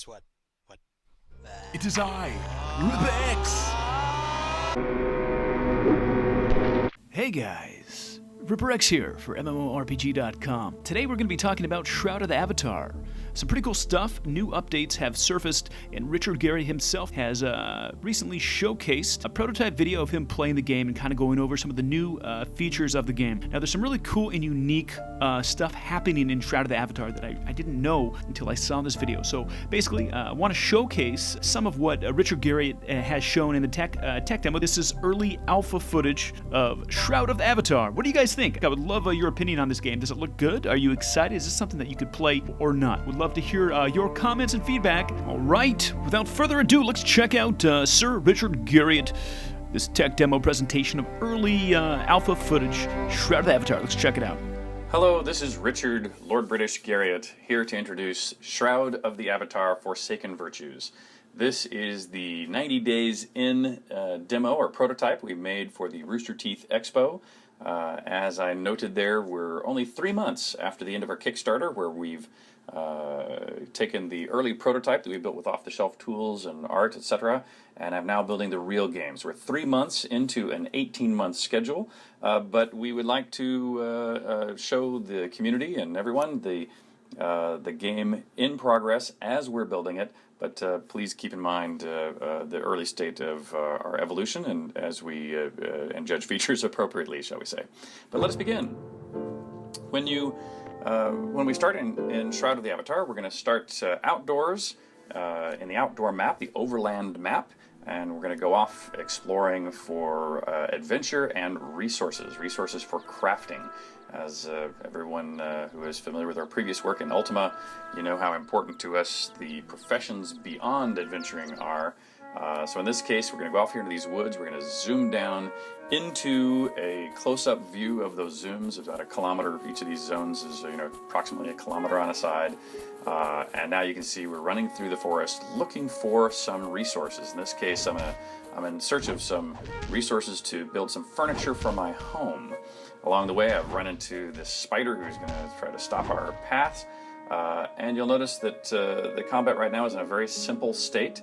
Guess what? What? It is I, RTX! Hey guys, RTX here for MMORPG.com. Today we're going to be talking about Shroud of the Avatar. Some pretty cool stuff, new updates have surfaced, and Richard Garriott himself has recently showcased a prototype video of him playing the game and kind of going over some of the new features of the game. Now there's some really cool and unique stuff happening in Shroud of the Avatar that I didn't know until I saw this video. So basically, I want to showcase some of what Richard Garriott has shown in the tech demo. This is early alpha footage of Shroud of the Avatar. What do you guys think? I would love your opinion on this game. Does it look good? Are you excited? Is this something that you could play or not? Would love to hear your comments and feedback. All right, without further ado, let's check out Sir Richard Garriott, this tech demo presentation of early alpha footage, Shroud of the Avatar. Let's check it out. Hello, this is Richard, Lord British Garriott, here to introduce Shroud of the Avatar Forsaken Virtues. This is the 90 Days In demo or prototype we made for the Rooster Teeth Expo. As I noted there, we're only 3 months after the end of our Kickstarter, where we've taken the early prototype that we built with off-the-shelf tools and art, etc., and I'm now building the real games. We're 3 months into an 18-month schedule, but we would like to show the community and everyone the game in progress as we're building it. But please keep in mind the early state of our evolution, and as we and judge features appropriately, shall we say. But let us begin. When we start in Shroud of the Avatar, we're going to start outdoors in the outdoor map, the overland map, and we're going to go off exploring for adventure and resources for crafting. As everyone who is familiar with our previous work in Ultima, you know how important to us the professions beyond adventuring are. So in this case, we're going to go off here into these woods. We're going to zoom down into a close-up view of those zooms, about a kilometer. Each of these zones is, approximately a kilometer on a side. And now you can see we're running through the forest looking for some resources. In this case, I'm in search of some resources to build some furniture for my home. Along the way, I've run into this spider who's going to try to stop our path. And you'll notice that the combat right now is in a very simple state.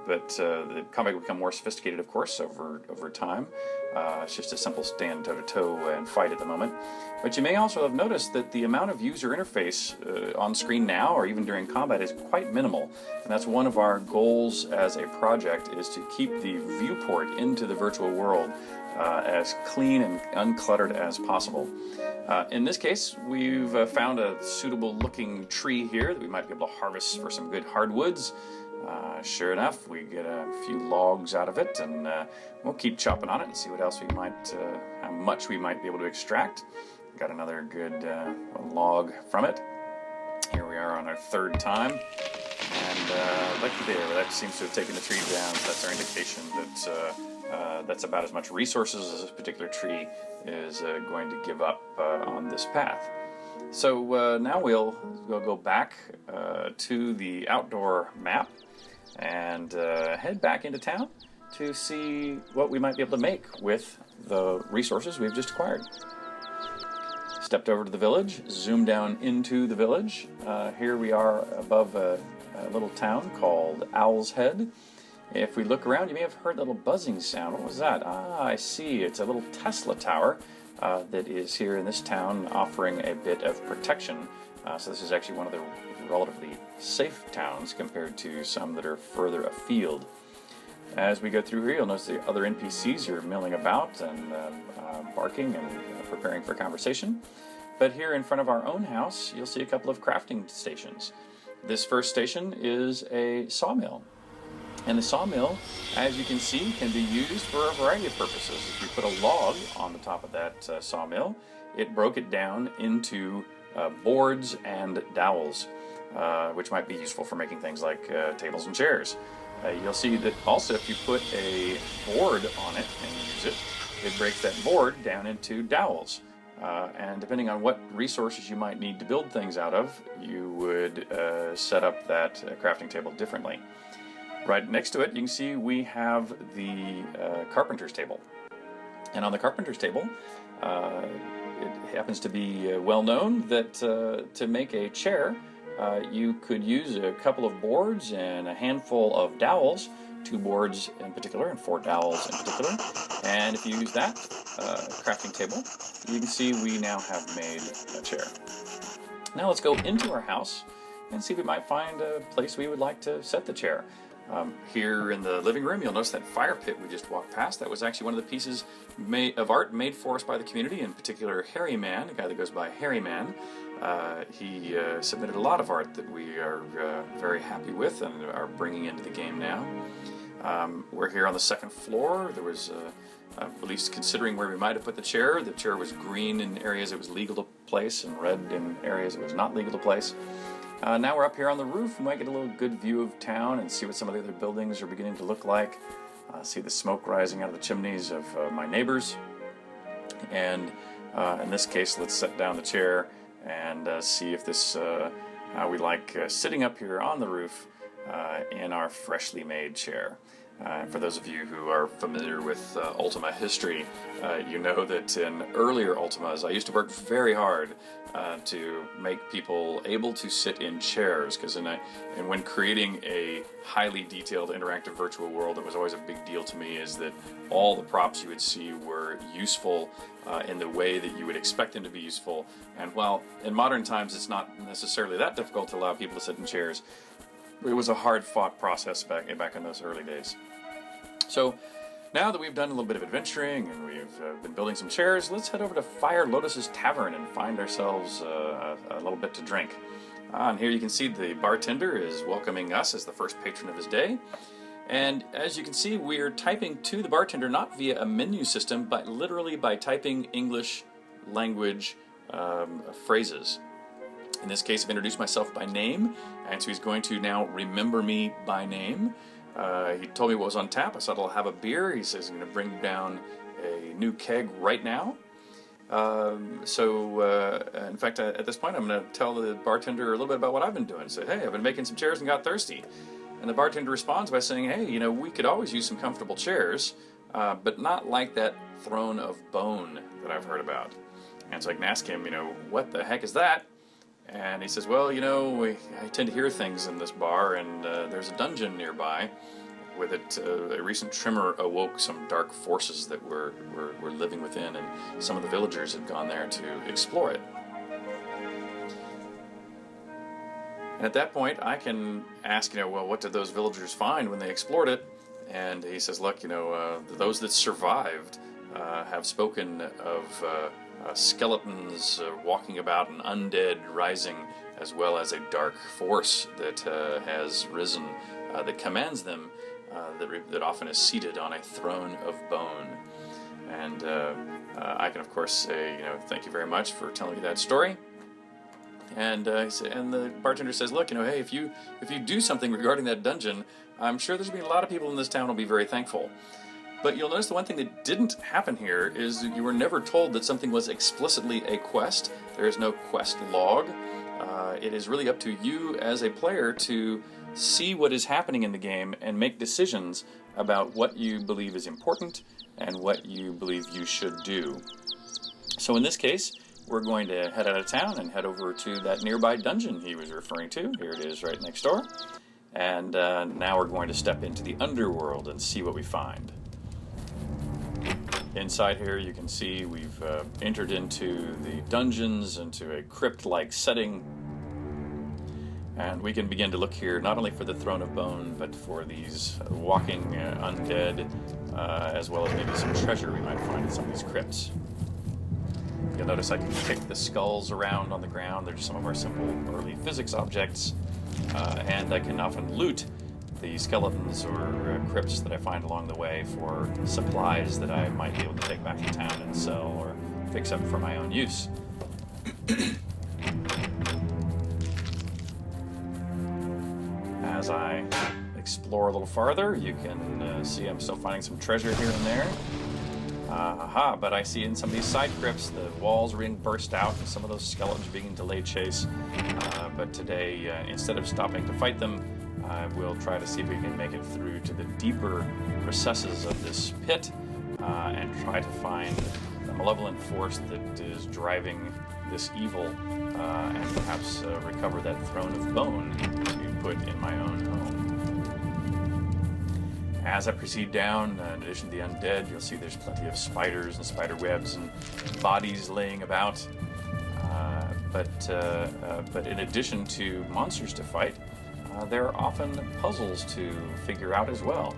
But the combat will become more sophisticated, of course, over time. It's just a simple stand toe-to-toe and fight at the moment. But you may also have noticed that the amount of user interface on screen now, or even during combat, is quite minimal. And that's one of our goals as a project, is to keep the viewport into the virtual world as clean and uncluttered as possible. In this case, we've found a suitable looking tree here that we might be able to harvest for some good hardwoods. Sure enough, we get a few logs out of it, and we'll keep chopping on it and see what else we might, how much we might be able to extract. Got another good log from it. Here we are on our third time, and like there, that seems to have taken the tree down. So that's our indication that that's about as much resources as this particular tree is going to give up on this path. So now we'll go back to the outdoor map and head back into town to see what we might be able to make with the resources we've just acquired. Stepped over to the village, zoomed down into the village. Here we are above a little town called Owl's Head. If we look around, you may have heard a little buzzing sound. What was that? Ah, I see. It's a little Tesla tower that is here in this town, offering a bit of protection. So this is actually one of the relatively safe towns compared to some that are further afield. As we go through here, you'll notice the other NPCs are milling about and barking and preparing for conversation. But here in front of our own house, you'll see a couple of crafting stations. This first station is a sawmill. And the sawmill, as you can see, can be used for a variety of purposes. If you put a log on the top of that sawmill, it broke it down into boards and dowels, which might be useful for making things like tables and chairs. You'll see that also if you put a board on it and use it, it breaks that board down into dowels. And depending on what resources you might need to build things out of, you would set up that crafting table differently. Right next to it, you can see we have the carpenter's table. And on the carpenter's table, it happens to be well known that to make a chair, you could use a couple of boards and a handful of dowels, 2 boards in particular and 4 dowels in particular. And if you use that crafting table, you can see we now have made a chair. Now let's go into our house and see if we might find a place we would like to set the chair. Here in the living room, you'll notice that fire pit we just walked past. That was actually one of the pieces of art made for us by the community, in particular Harry Man, a guy that goes by Harry Man. He submitted a lot of art that we are very happy with and are bringing into the game now. We're here on the 2nd floor. There was, at least considering where we might have put the chair was green in areas it was legal to place and red in areas it was not legal to place. Now we're up here on the roof. We might get a little good view of town and see what some of the other buildings are beginning to look like. See the smoke rising out of the chimneys of my neighbors. And in this case, let's set down the chair and see if this, how we like sitting up here on the roof in our freshly made chair. For those of you who are familiar with Ultima history, you know that in earlier Ultimas I used to work very hard to make people able to sit in chairs, because when creating a highly detailed interactive virtual world, it was always a big deal to me is that all the props you would see were useful in the way that you would expect them to be useful. And while in modern times it's not necessarily that difficult to allow people to sit in chairs, it was a hard-fought process back in those early days. So now that we've done a little bit of adventuring and we've been building some chairs, let's head over to Fire Lotus's Tavern and find ourselves a little bit to drink. And here you can see the bartender is welcoming us as the first patron of his day. And as you can see, we're typing to the bartender not via a menu system, but literally by typing English language phrases. In this case, I've introduced myself by name, and so he's going to now remember me by name. He told me what was on tap. I said I'll have a beer. He says he's going to bring down a new keg right now. In fact, at this point, I'm going to tell the bartender a little bit about what I've been doing. I said, hey, I've been making some chairs and got thirsty. And the bartender responds by saying, hey, we could always use some comfortable chairs, but not like that throne of bone that I've heard about. And so I can ask him, what the heck is that? And he says, well, I tend to hear things in this bar, and there's a dungeon nearby. With it, a recent tremor awoke some dark forces that were living within, and some of the villagers had gone there to explore it. And at that point, I can ask, well, what did those villagers find when they explored it? And he says, look, those that survived have spoken of skeletons walking about and undead rising, as well as a dark force that has risen, that commands them, that often is seated on a throne of bone. And I can, of course, say, thank you very much for telling me that story. And the bartender says, look, hey, if you do something regarding that dungeon, I'm sure there's going to be a lot of people in this town who will be very thankful. But you'll notice the one thing that didn't happen here is you were never told that something was explicitly a quest. There is no quest log. It is really up to you as a player to see what is happening in the game and make decisions about what you believe is important and what you believe you should do. So in this case, we're going to head out of town and head over to that nearby dungeon he was referring to. Here it is right next door. And now we're going to step into the underworld and see what we find. Inside here you can see we've entered into the dungeons, into a crypt-like setting. And we can begin to look here not only for the Throne of Bone, but for these walking undead, as well as maybe some treasure we might find in some of these crypts. You'll notice I can kick the skulls around on the ground. They're just some of our simple early physics objects. And I can often loot the skeletons or crypts that I find along the way for supplies that I might be able to take back to town and sell or fix up for my own use. As I explore a little farther, you can see I'm still finding some treasure here and there. But I see in some of these side crypts the walls are being burst out and some of those skeletons are being delayed chase. But today, instead of stopping to fight them, we'll try to see if we can make it through to the deeper recesses of this pit and try to find the malevolent force that is driving this evil, and perhaps recover that throne of bone to put in my own home. As I proceed down, in addition to the undead, you'll see there's plenty of spiders and spider webs and bodies laying about. But in addition to monsters to fight, there are often puzzles to figure out as well.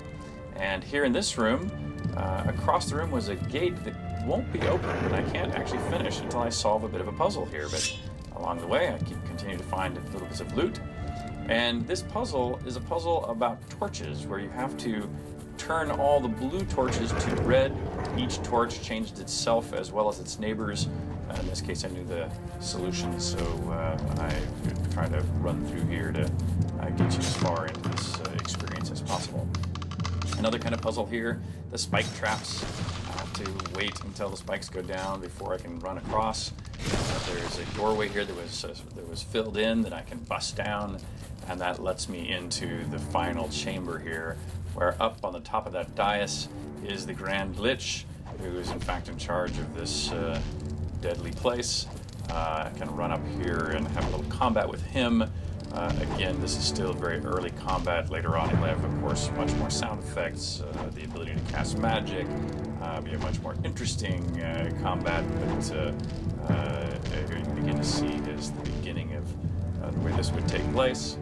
And here in this room, across the room was a gate that won't be open, and I can't actually finish until I solve a bit of a puzzle here. But along the way, I continue to find little bits of loot. And this puzzle is a puzzle about torches, where you have to turn all the blue torches to red. Each torch changed itself as well as its neighbors. In this case, I knew the solution, so I try to run through here to get you as far into this experience as possible. Another kind of puzzle here, the spike traps. I have to wait until the spikes go down before I can run across. There's a doorway here that was filled in that I can bust down, and that lets me into the final chamber here, where up on the top of that dais is the Grand Lich, who is in fact in charge of this deadly place. I can run up here and have a little combat with him. Again, this is still very early combat. Later on, you'll have, of course, much more sound effects, the ability to cast magic, be a much more interesting combat, but here you can begin to see is the beginning of the way this would take place.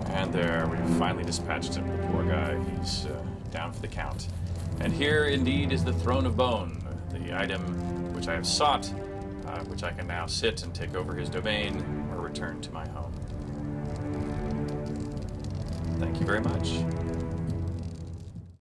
And there, we finally dispatched him, the poor guy. He's down for the count. And here, indeed, is the Throne of Bone, the item which I have sought, which I can now sit and take over his domain or return to my home. Thank you very much.